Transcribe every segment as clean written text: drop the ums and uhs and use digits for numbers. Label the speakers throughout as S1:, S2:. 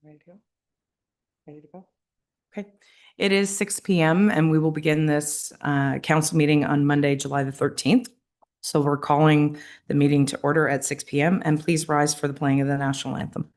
S1: Ready to go? Ready to go? Okay. It is 6 p.m. and we will begin this council meeting on Monday, July the 13th. So we're calling the meeting to order at 6 p.m. and please rise for the playing of the national anthem.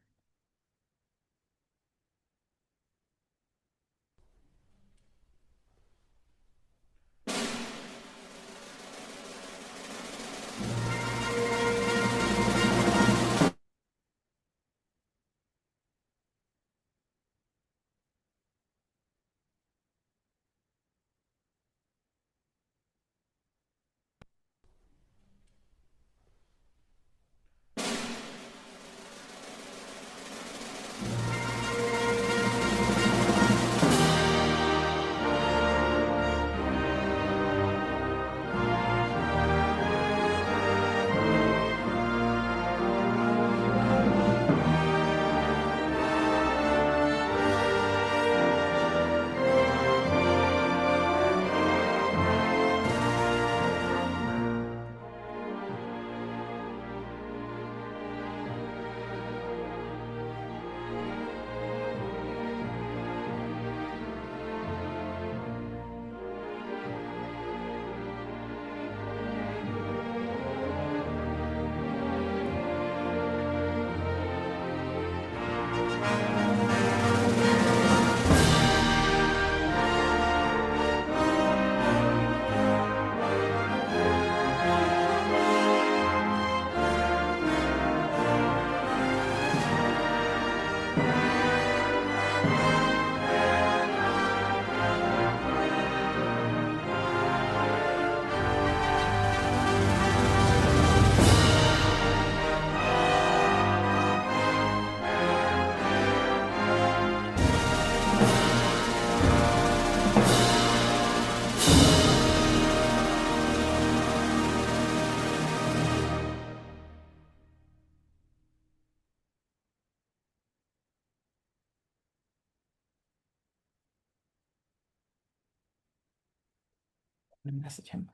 S1: Message him.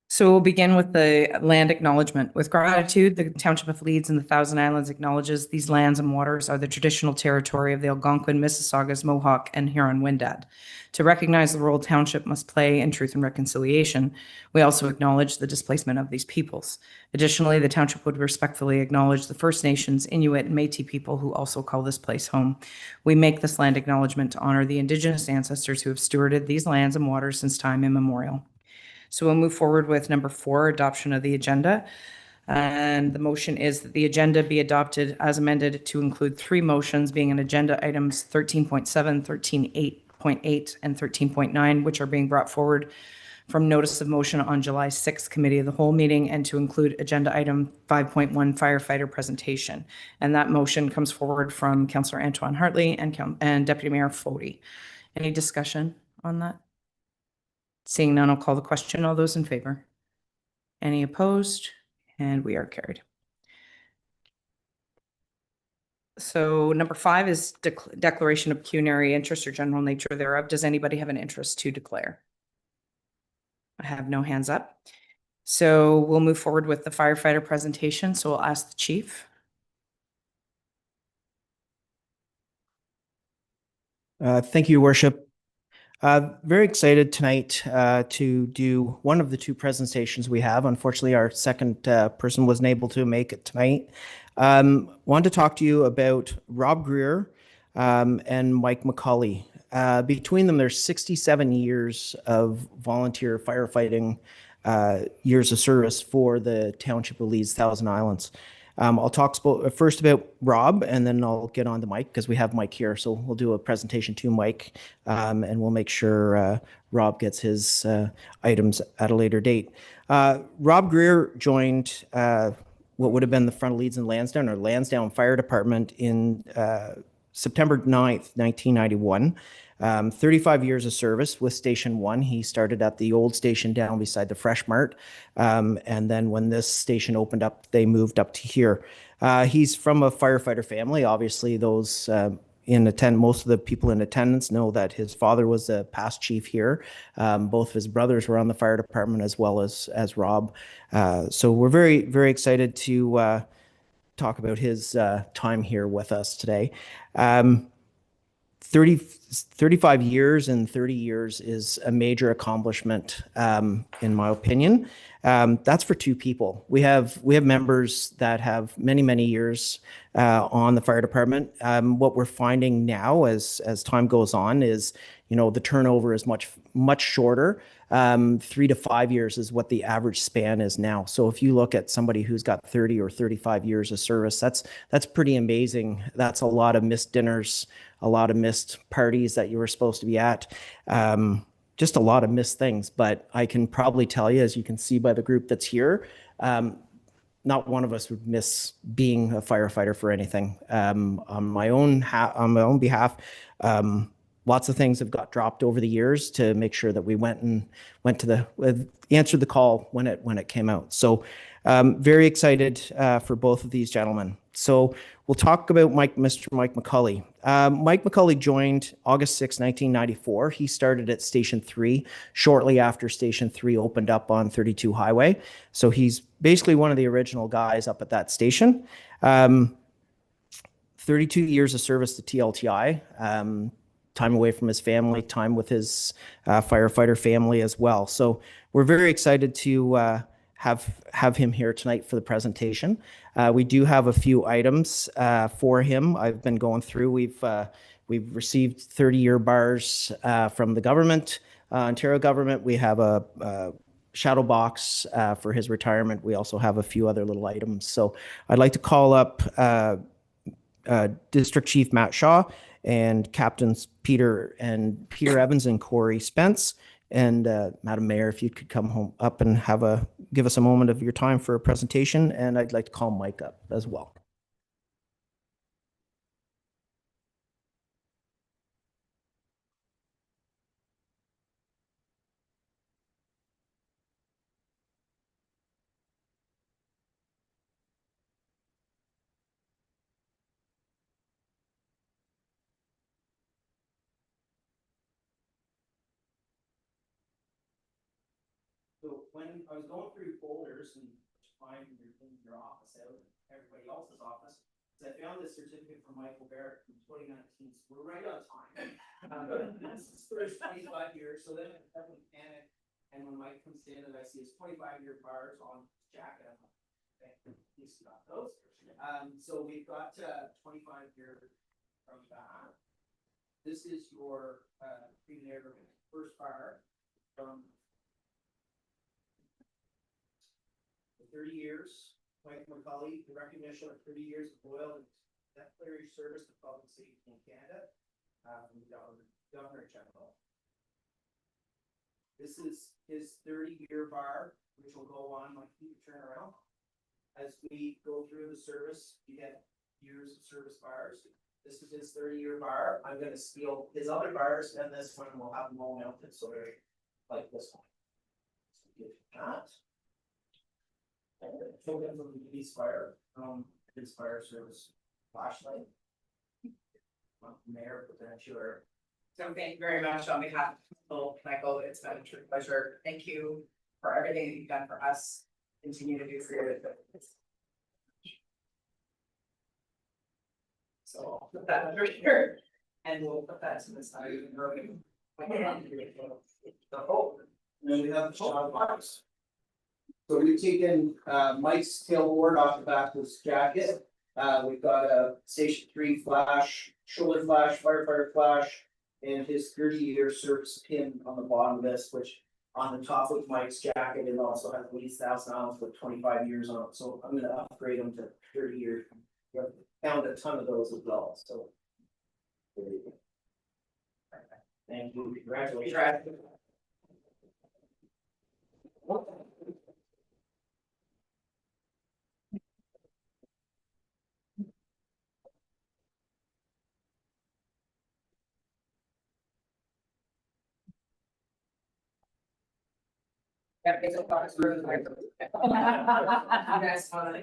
S1: So we'll begin with the land acknowledgement. With gratitude, the Township of Leeds and the Thousand Islands acknowledges these lands and waters are the traditional territory of the Algonquin, Mississaugas, Mohawk, and Huron-Wendat. To recognize the role Township must play in truth and reconciliation, we also acknowledge the displacement of these peoples. Additionally, the Township would respectfully acknowledge the First Nations, Inuit, and Métis people who also call this place home. We make this land acknowledgement to honor the Indigenous ancestors who have stewarded these lands and waters since time immemorial. So we'll move forward with number 4, adoption of the agenda. And the motion is that the agenda be adopted as amended to include 3 motions, being an agenda items 13.7, 13.8, and 13.9, which are being brought forward from notice of motion on July 6th Committee of the Whole meeting, and to include agenda item 5.1 firefighter presentation. And that motion comes forward from Councillor Antoine Hartley and Deputy Mayor Fody. Any discussion on that? Seeing none, I'll call the question. All those in favor? Any opposed? And we are carried. So number 5 is declaration of pecuniary interest or general nature thereof. Does anybody have an interest to declare? I have no hands up. So we'll move forward with the firefighter presentation. So we'll ask the chief.
S2: Thank you, Worship. Very excited tonight to do one of the 2 presentations we have. Unfortunately, our second person wasn't able to make it tonight. Wanted to talk to you about Rob Greer and Mike McCauley. Between them, there's 67 years of volunteer firefighting years of service for the Township of Leeds, Thousand Islands. I'll talk first about Rob, and then I'll get on to Mike because we have Mike here. So we'll do a presentation to Mike, and we'll make sure Rob gets his items at a later date. Rob Greer joined what would have been the Front of Leeds and Lansdowne, or Lansdowne Fire Department in September 9th, 1991. 35 years of service with Station 1. He started at the old station down beside the Fresh Mart. And then when this station opened up, they moved up to here. He's from a firefighter family. Obviously, those most of the people in attendance know that his father was a past chief here. Both of his brothers were on the fire department as well as Rob. So we're very, very excited to talk about his time here with us today. 35 years and 30 years is a major accomplishment, in my opinion. That's for two people. We have members that have many years on the fire department. What we're finding now, as time goes on, is the turnover is much shorter. 3 to 5 years is what the average span is now. So if you look at somebody who's got 30 or 35 years of service, that's pretty amazing. That's a lot of missed dinners, a lot of missed parties that you were supposed to be at. Just a lot of missed things. But I can probably tell you, as you can see by the group that's here, not one of us would miss being a firefighter for anything. On my own behalf, lots of things have got dropped over the years to make sure that we answered the call when it came out. So very excited for both of these gentlemen. So we'll talk about Mr. Mike McCully. Mike McCully joined August 6, 1994. He started at Station 3 shortly after Station 3 opened up on 32 Highway. So he's basically one of the original guys up at that station. 32 years of service to TLTI. Time away from his family, time with his firefighter family as well. So we're very excited to have him here tonight for the presentation. We do have a few items for him. I've been going through. We've received 30-year bars from the government, Ontario government. We have a shadow box for his retirement. We also have a few other little items. So I'd like to call up District Chief Matt Shaw and Captains Peter Evans and Corey Spence. And Madam Mayor, if you could come up and give us a moment of your time for a presentation. And I'd like to call Mike up as well. So when I was going through folders and finding your office out, everybody else's office, I found this certificate from Michael Barrett from 2019. So we're right on time. This is for his 25 years. So then I definitely panic. And when Mike comes in and I see his 25-year bars on his jacket, I'm like, okay, he's got those. So we've got 25-year from that. This is your first bar from 30 years, Mike McCully, the recognition of 30 years of loyal and exemplary service to public safety in Canada, from the Governor General. This is his 30-year bar, which will go on like keep turn around. As we go through the service, you get years of service bars. This is his 30-year bar. I'm going to steal his other bars, and this one will have them all mounted, so they're like this one. So give that. From the Inspire, Inspire Service flashlight. Mayor, potential.
S3: So thank you very much on behalf of Michael. It's been a true pleasure. Thank you for everything that you've done for us. Continue to do for your good. So I'll put that under here and we'll put that to the side.
S2: And then we have the shadow box. So we've taken Mike's tailboard off the back of his jacket. We've got a Station 3 flash, shoulder flash, firefighter flash, and his 30-year service pin on the bottom of this, which on the top of Mike's jacket, it also has at least 1,000 hours with 25 years on it. So I'm going to upgrade them to 30 years. We found a ton of those as well. So there you go. Thank you. Congratulations.
S3: Yeah, it's a box for the microphone. You guys want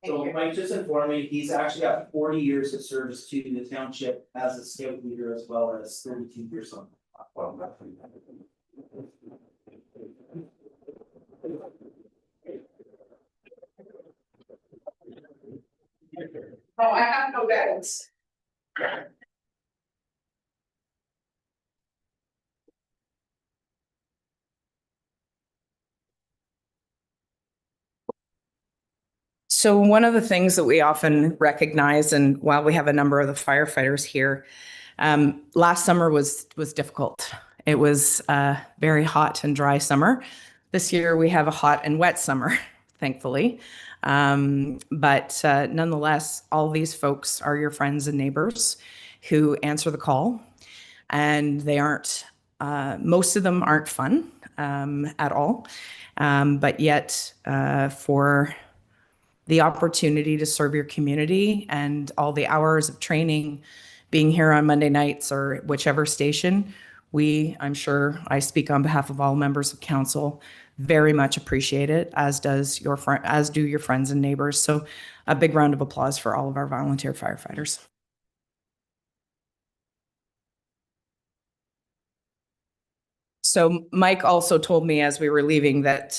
S2: So Mike just informed me, he's actually got 40 years of service to the township as a scout leader as well as 32 years on.
S3: Oh, I have no doubts.
S1: So one of the things that we often recognize, and while we have a number of the firefighters here, last summer was difficult. It was a very hot and dry summer. This year we have a hot and wet summer, thankfully. But nonetheless, all these folks are your friends and neighbors who answer the call, and they aren't. Most of them aren't fun at all, but yet for the opportunity to serve your community and all the hours of training, being here on Monday nights or whichever station, I'm sure I speak on behalf of all members of council, very much appreciate it, as do your friends and neighbors. So a big round of applause for all of our volunteer firefighters. So Mike also told me as we were leaving that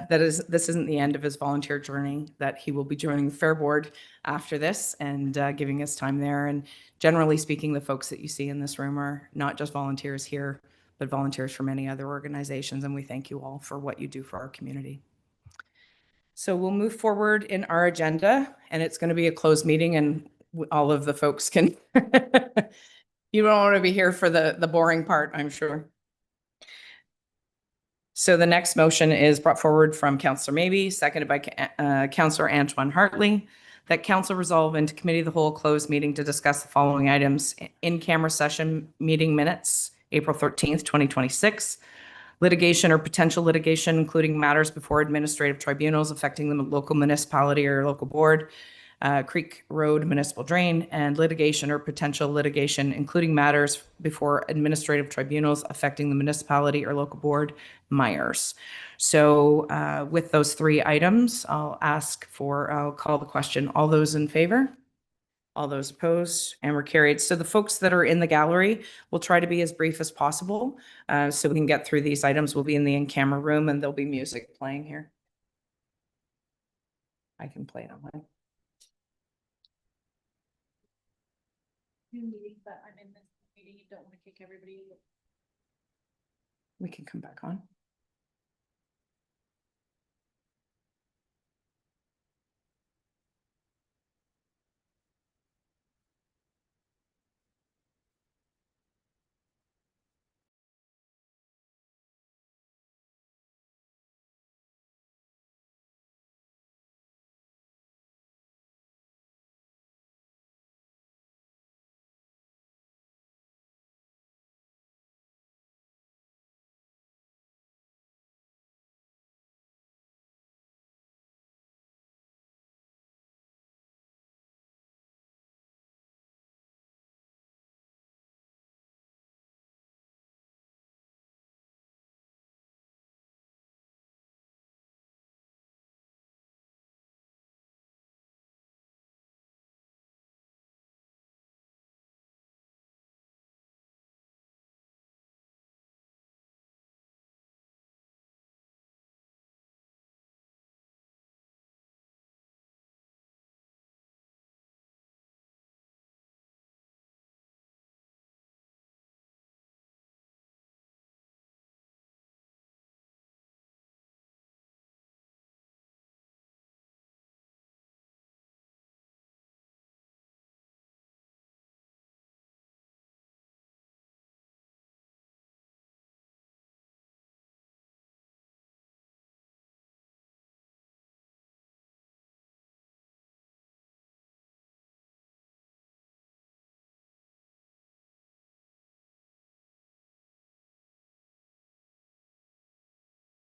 S1: this isn't the end of his volunteer journey, that he will be joining the Fair Board after this and giving his time there. And generally speaking, the folks that you see in this room are not just volunteers here, but volunteers for many other organizations. And we thank you all for what you do for our community. So we'll move forward in our agenda, and it's going to be a closed meeting, and all of the folks can, you don't want to be here for the boring part, I'm sure. So the next motion is brought forward from Councillor Maybe, seconded by Councillor Antoine Hartley, that council resolve into committee of the whole closed meeting to discuss the following items: in camera session meeting minutes, April 13th, 2026, litigation or potential litigation, including matters before administrative tribunals affecting the local municipality or local board, Creek Road Municipal Drain, and litigation or potential litigation, including matters before administrative tribunals affecting the municipality or local board, Myers. So with those three items, I'll call the question. All those in favor? All those opposed? And we're carried. So the folks that are in the gallery, will try to be as brief as possible so we can get through these items. We'll be in the in-camera room and there'll be music playing here. I can play it online.
S4: Meeting, but I'm in this meeting, you don't want to kick everybody.
S1: We can come back on.